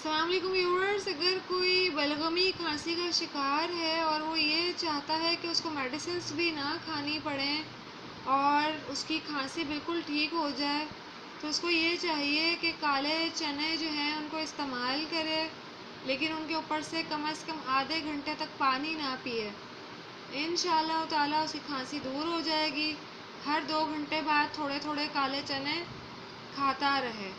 अस्सलाम वालेकुम व्यूअर्स। अगर कोई बलगमी खांसी का शिकार है और वो ये चाहता है कि उसको मेडिसिन्स भी ना खानी पड़ें और उसकी खांसी बिल्कुल ठीक हो जाए, तो उसको ये चाहिए कि काले चने जो हैं उनको इस्तेमाल करे, लेकिन उनके ऊपर से कम आधे घंटे तक पानी ना पिए। इंशाअल्लाह ताला उसकी खांसी दूर हो जाएगी। हर 2 घंटे बाद थोड़े थोड़े काले चने खाता रहे।